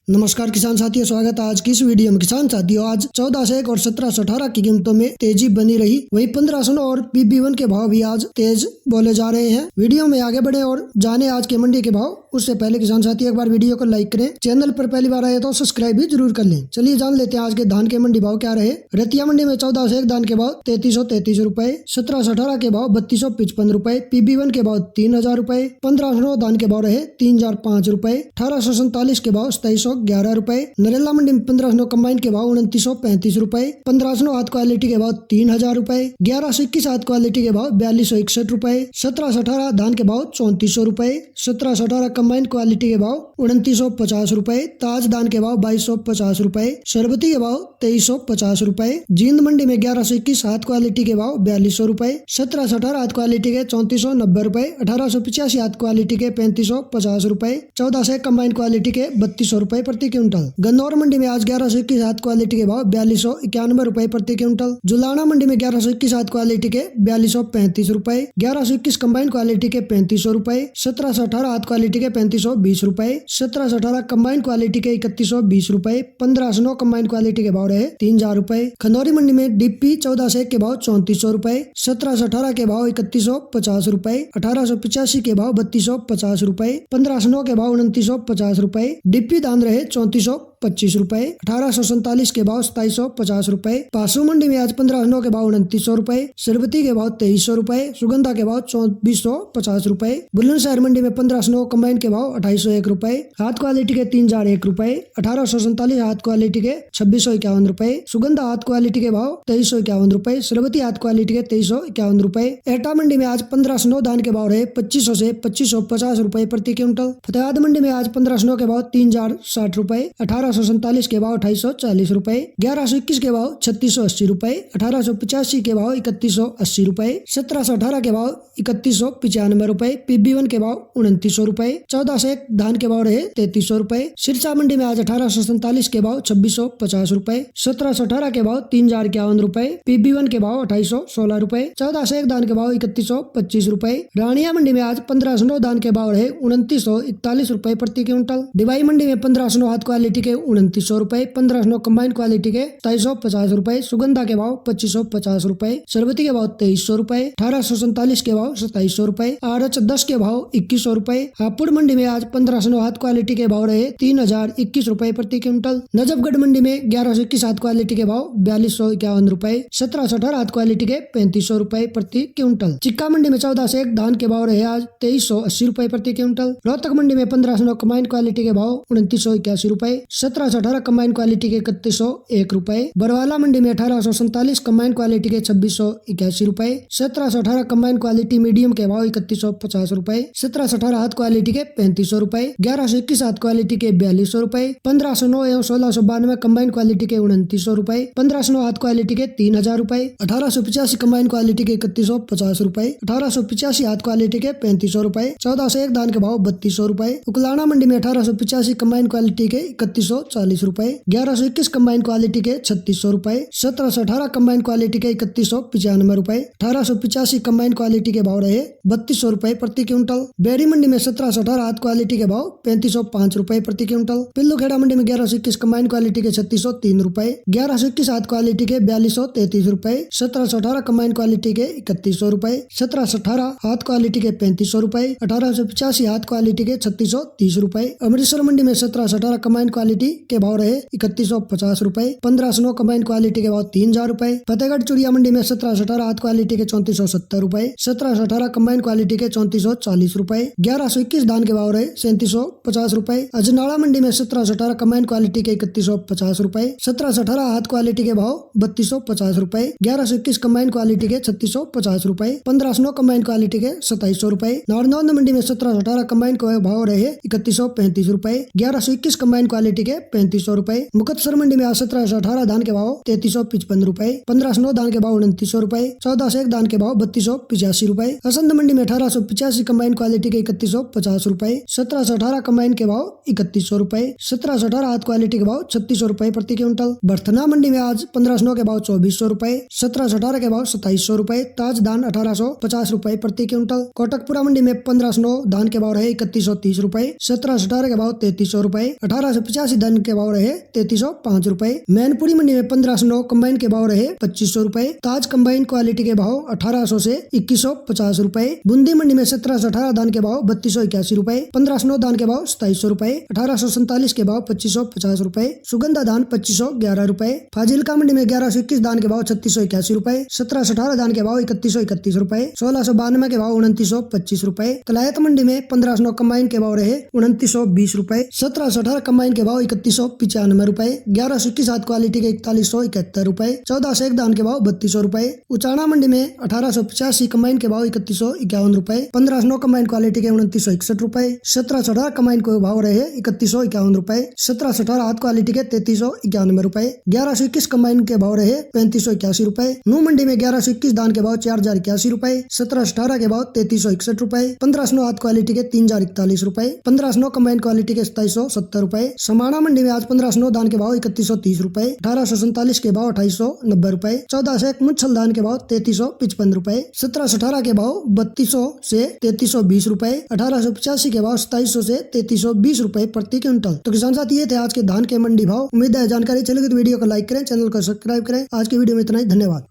नमस्कार किसान साथियों, स्वागत है आज की इस वीडियो में। किसान साथियों, आज 1401 और 1718 की कीमतों में तेजी बनी रही। वहीं 1500 और PB1 के भाव भी आज तेज बोले जा रहे हैं। वीडियो में आगे बढ़े और जाने आज के मंडी के भाव। उससे पहले किसान साथी एक बार वीडियो को लाइक करें, चैनल पर पहली बार आए तो सब्सक्राइब भी जरूर कर लें। चलिए जान लेते हैं आज के धान के मंडी भाव क्या रहे। रतिया मंडी में 1401 धान के भाव 3333 रुपए, 1718 के भाव 3255 रुपए, PB1 के भाव 3000 रुपए, 1500 धान के भाव रहे 3005 रुपए, 1847 के भाव 2711 रुपए। नरेला मंडी में 1500 कंबाइन के भाव 2935 रुपए, 1500 हाथ क्वालिटी के भाव 3000 रुपए, 1121 हाथ क्वालिटी के भाव 4261 रुपए, 1718 धान के भाव 3400 रुपए, 1718 कंबाइन क्वालिटी के भाव 2950 रुपए, ताज धान के भाव 2250 रुपए, शरबती के भाव 2350 रुपए। जींद मंडी में 1121 हाथ क्वालिटी के भाव 4200 रुपए, 1718 हाथ क्वालिटी के 3490 रुपए, 1885 हाथ क्वालिटी के 3550 रुपए, 1400 कंबाइन क्वालिटी के 3200 रुपए प्रति क्विंटल। गन्नौर मंडी में आज 1121 हाथ क्वालिटी के भाव 4291 रुपए प्रति क्विंटल। जुलाना मंडी में 1121 हाथ क्वालिटी के 4235 रुपए, 1121 कंबाइन क्वालिटी के 3500 रुपए, 1718 हाथ क्वालिटी के 3520 रुपए, 1718 कंबाइन क्वालिटी के 3120 रुपए, 1509 कंबाइन क्वालिटी के भाव रहे 3000 रुपए। खनौरी मंडी में DP 1401 के भाव 3400 रुपए, 1718 के भाव 3150 रुपए, 1885 के भाव 3250 रुपए, 1509 के भाव 2950 रुपए। DP धान रहे 3425 रुपए, 1847 के भाव 2750 रुपए। पासू मंडी में आज 1509 के भाव 2900 रुपए, सरबती के भाव 2300 रुपए, सुगंधा के भाव 2450 रुपए। बुलंदशहर मंडी में 1509 कंबाइन के भाव 2801 रुपए, हाथ क्वालिटी के 3001 रुपए, 1847 हाथ क्वालिटी के 2651 रुपए, सुगंधा हाथ क्वालिटी के भाव 2351 रुपए, सरबती हाथ क्वालिटी के 2351 रुपए। एटा मंडी में आज 1509 धान के भाव रहे 2500 से 2550 रुपए प्रति क्विंटल। फतेहाबाद मंडी में आज 1509 के भाव 3060 रुपए, 1847 के भाव 2840 रुपए, 1121 के भाव 3680 रुपए, 1885 के भाव 3180 रुपए, 1718 के भाव 3195 रुपए, PB1 के भाव 2900 रुपए, 1401 धान के भाव रहे 3300 रुपए। सिरसा मंडी में आज 1847 के भाव 2650 रुपए, 1718 के भाव 3051 रुपए, PB1 के भाव 2816 रुपए, 1401 धान के भाव 3125 रुपए। रानिया मंडी में आज 1509 धान के भाव रहे 2941 रुपए प्रति क्विंटल। डिवाई मंडी में 1509 हाथ क्वालिटी के 2900 रुपए, 1509 कंबाइन क्वालिटी के 2750 रुपए, सुगंधा के भाव 2550 रुपए, सरबती के भाव 2300 रुपए, 1847 के भाव 2700 रुपए, RH 10 के भाव 2100 रुपए। हापुड़ मंडी में आज 1509 हाथ क्वालिटी के भाव रहे 3021 रुपए प्रति क्विंटल। नजफगढ़ मंडी में 1121 हाथ क्वालिटी के भाव 4251 रुपए, 1718 हाथ क्वालिटी के 3500 रुपए प्रति क्विंटल। चिक्का मंडी में 1401 धान के भाव रहे आज 2380 रुपए प्रति क्विंटल। रोहतक मंडी में 1509 कंबाइन क्वालिटी के भाव 2981 रुपए, 1718 कंबाइन क्वालिटी के 3101 रुपए। बरवाला मंडी में 1847 कंबाइन क्वालिटी के 2681 रुपए, 1718 कंबाइन क्वालिटी मीडियम के भाव 3150 रुपए, 1718 हाथ क्वालिटी के 3500 रुपए, 1121 हाथ क्वालिटी के 4200 रुपए, 1509 एवं 1692 कंबाइन क्वालिटी के 2900 रुपए, 1509 हाथ क्वालिटी के 3000 रुपए, 1885 कंबाइन क्वालिटी के 3150 रुपए, 1885 हाथ क्वालिटी के 3500 रुपए, 1401 धान के भाव 3200 रुपए। उकलाना मंडी में 1885 कंबाइन क्वालिटी के 3140 रुपए, 1121 कंबाइन क्वालिटी के 3600 रुपए, 1718 कंबाइन क्वालिटी के 3195 रुपए, 1885 कंबाइन क्वालिटी के भाव रहे 3200 रुपए प्रति क्विंटल। बेरी मंडी में 1718 हाथ क्वालिटी के भाव 3505 रुपए प्रति क्विंटल। पिल्लूखेड़ा मंडी में 1121 कंबाइन क्वालिटी के 3603 रुपए, 1121 हाथ क्वालिटी के 4233 रुपए, 1718 कंबाइन क्वालिटी के 3100 रुपए, 1718 हाथ क्वालिटी के 3500 रुपए, 1885 हाथ क्वालिटी के 3630 रुपए। अमृतसर मंडी में 1718 कंबाइन क्वालिटी के भाव रहे 3150 रुपए, 1509 कंबाइन क्वालिटी के भाव 3000 रुपए। फतेहगढ़ चूड़िया मंडी में 1718 हाथ क्वालिटी के 3470 रुपए, 1718 कंबाइन क्वालिटी के 3440 रुपए, 1121 धान के भाव रहे 3750 रुपए। अजनाला मंडी में 1718 कंबाइन क्वालिटी के 3150 रुपए, 1718 हाथ क्वालिटी के भाव 3250 रुपए, 1121 कंबाइन क्वालिटी के 3650 रुपए, 1509 कंबाइन क्वालिटी के 2700 रुपए। नारनौंद मंडी में 1718 कंबाइन के भाव रहे 3135 रुपए, 1121 कंबाइन क्वालिटी के 3500 रुपए। मुकतसर मंडी में 1718 धान के भाव 3355 रुपए, 1509 धान के भाव 2900 रुपए, 1401 धान के भाव 3285 रुपए। असंध मंडी में 1885 कंबाइन क्वालिटी के 3150 रुपए, 1718 कंबाइन के भाव 3100 रुपए, 1718 हाथ क्वालिटी के भाव 3600 रुपए प्रति क्विंटल। बर्थना मंडी में आज 1509 के भाव 2400 रुपए, 1718 के भाव 2700 रुपए, ताज धान 1850 रुपए प्रति क्विंटल। कोटकपुरा मंडी में 1509 धान के भाव रहे 3130 रुपए, 1718 के भाव 3300 रुपए, 1885 धान के भाव रहे 3305 रुपए। मैनपुरी मंडी में 1509 कंबाइन के भाव रहे 2500 रुपए। ताज कंबाइन क्वालिटी के भाव 1800 से 2150 रुपए। बूंदी मंडी में 1718 धान के भाव 3281 रुपए। 1509 धान के भाव 2700 रुपए। 1847 के भाव 2550 रुपए। सुगंधा धान 2511 रुपए। फाजिलका मंडी में 1121 धान के भाव 3681 रुपए। 1718 धान के भाव 3131 रुपए। 1692 के भाव 2925 रुपए। तलायत मंडी में 1509 कंबाइन के भाव रहे 2920 रुपए। 1718 कंबाइन के भाव 3195 रुपए। 1121 हाथ क्वालिटी के 4171 रुपए। 1401 धान के भाव 3200 रुपए। उचाना मंडी में 1885 कंबाइन के भाव 3151 रुपए। 1509 कंबाइन क्वालिटी के 2961 रुपए। 1718 कंबाइन के भाव रहे 3151 रुपए। 1718 हाथ क्वालिटी के 3391 रुपए। 1121 कंबाइन के भाव रहे 3581 रुपए। नू मंडी में 1121 धान के भाव 4081 रुपए। 1718 के भाव 3361 रुपए। 1509 हाथ क्वालिटी के 3041 रुपए। 1509 कंबाइन क्वालिटी के 2770 रुपए। समाना मंडी में आज 1509 धान के भाव 3130 रुपए। 1847 के भाव 2890 रुपए। 1401 मुच्छल धान के भाव 3355 रुपए। 1718 के भाव 3200 से 3320 रुपए। 1885 के भाव 2700 से 3320 रुपए प्रति क्विंटल। तो किसान साथी ये थे आज के धान के मंडी भाव। उम्मीद है जानकारी चलेगी तो वीडियो को लाइक करें, चैनल को सब्सक्राइब करें। आज की वीडियो में इतना ही, धन्यवाद।